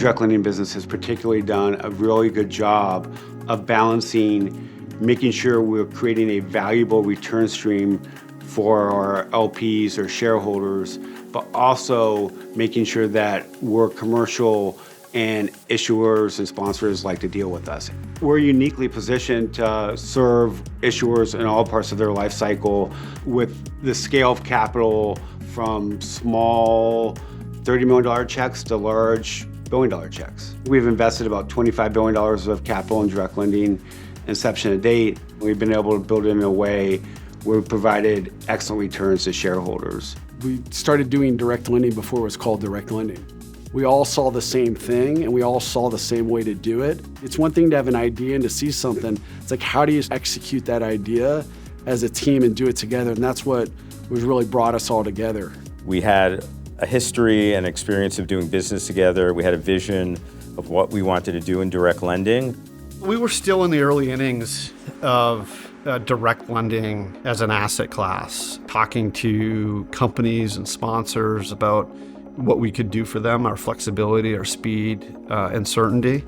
direct lending business has particularly done a really good job of balancing, making sure we're creating a valuable return stream for our LPs or shareholders, but also making sure that we're commercial and issuers and sponsors like to deal with us. We're uniquely positioned to serve issuers in all parts of their life cycle with the scale of capital from small $30 million checks to large billion-dollar checks. We've invested about $25 billion of capital in direct lending inception to date. We've been able to build it in a way where we provided excellent returns to shareholders. We started doing direct lending before it was called direct lending. We all saw the same thing and we all saw the same way to do it. It's one thing to have an idea and to see something. It's like, how do you execute that idea as a team and do it together? And that's what was really brought us all together. We had a history and experience of doing business together. We had a vision of what we wanted to do in direct lending. We were still in the early innings of direct lending as an asset class, talking to companies and sponsors about what we could do for them, our flexibility, our speed, and certainty.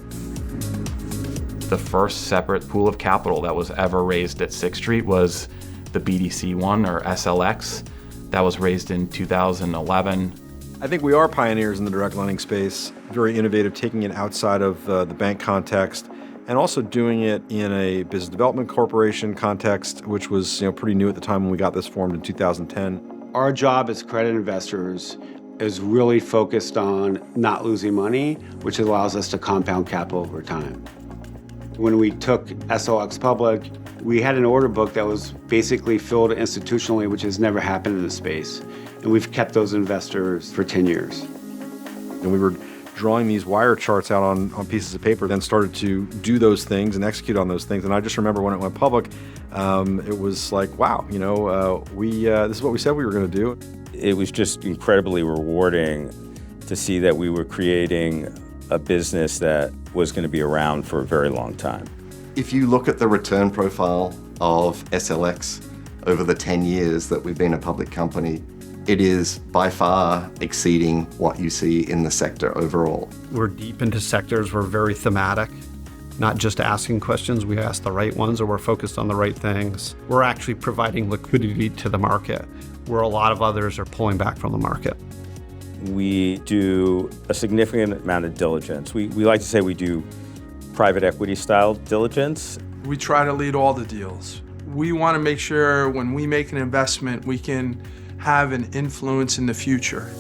The first separate pool of capital that was ever raised at Sixth Street was the BDC one, or SLX. That was raised in 2011. I think we are pioneers in the direct lending space, very innovative, taking it outside of the bank context and also doing it in a business development corporation context, which was pretty new at the time when we got this formed in 2010. Our job as credit investors is really focused on not losing money, which allows us to compound capital over time. When we took SLX public, we had an order book that was basically filled institutionally, which has never happened in the space. And we've kept those investors for 10 years. And we were drawing these wire charts out on pieces of paper, then started to do those things and execute on those things. And I just remember when it went public, it was like, wow, this is what we said we were going to do. It was just incredibly rewarding to see that we were creating a business that was going to be around for a very long time. If you look at the return profile of SLX over the 10 years that we've been a public company, it is by far exceeding what you see in the sector overall. We're deep into sectors, we're very thematic, not just asking questions, we ask the right ones or we're focused on the right things. We're actually providing liquidity to the market, where a lot of others are pulling back from the market. We do a significant amount of diligence. We like to say we do private equity style diligence. We try to lead all the deals. We want to make sure when we make an investment, we can have an influence in the future.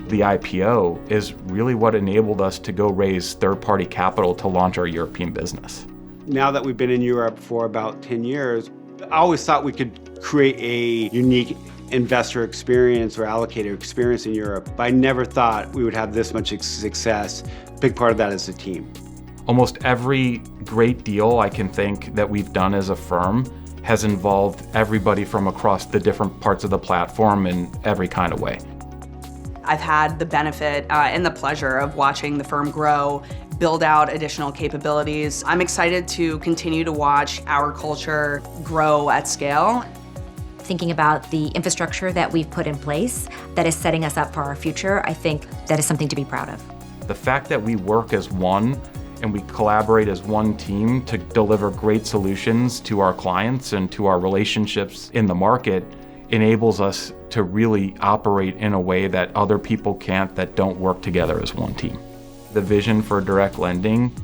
The IPO is really what enabled us to go raise third-party capital to launch our European business. Now that we've been in Europe for about 10 years, I always thought we could create a unique investor experience or allocator experience in Europe, but I never thought we would have this much success. A big part of that is the team. Almost every great deal I can think that we've done as a firm has involved everybody from across the different parts of the platform in every kind of way. I've had the benefit and the pleasure of watching the firm grow, build out additional capabilities. I'm excited to continue to watch our culture grow at scale. Thinking about the infrastructure that we've put in place that is setting us up for our future, I think that is something to be proud of. The fact that we work as one and we collaborate as one team to deliver great solutions to our clients and to our relationships in the market enables us to really operate in a way that other people can't that don't work together as one team. The vision for direct lending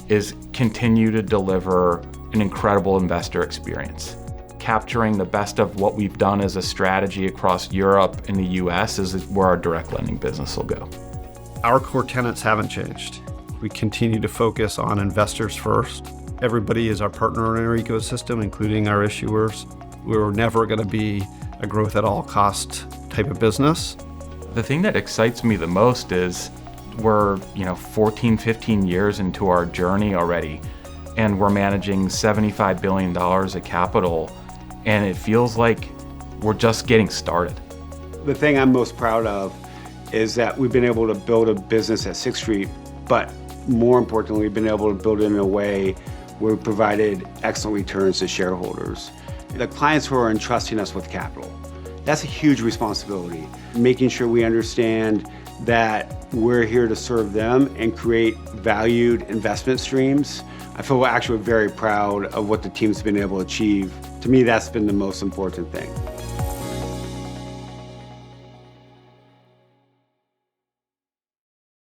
is continue to deliver an incredible investor experience. Capturing the best of what we've done as a strategy across Europe and the US is where our direct lending business will go. Our core tenets haven't changed. We continue to focus on investors first. Everybody is our partner in our ecosystem, including our issuers. We're never going to be a growth at all cost type of business. The thing that excites me the most is we're 14, 15 years into our journey already, and we're managing $75 billion of capital, and it feels like we're just getting started. The thing I'm most proud of is that we've been able to build a business at Sixth Street, but more importantly, we've been able to build it in a way where we provided excellent returns to shareholders. The clients who are entrusting us with capital, that's a huge responsibility. Making sure we understand that we're here to serve them and create valued investment streams. I feel actually very proud of what the team's been able to achieve. To me, that's been the most important thing.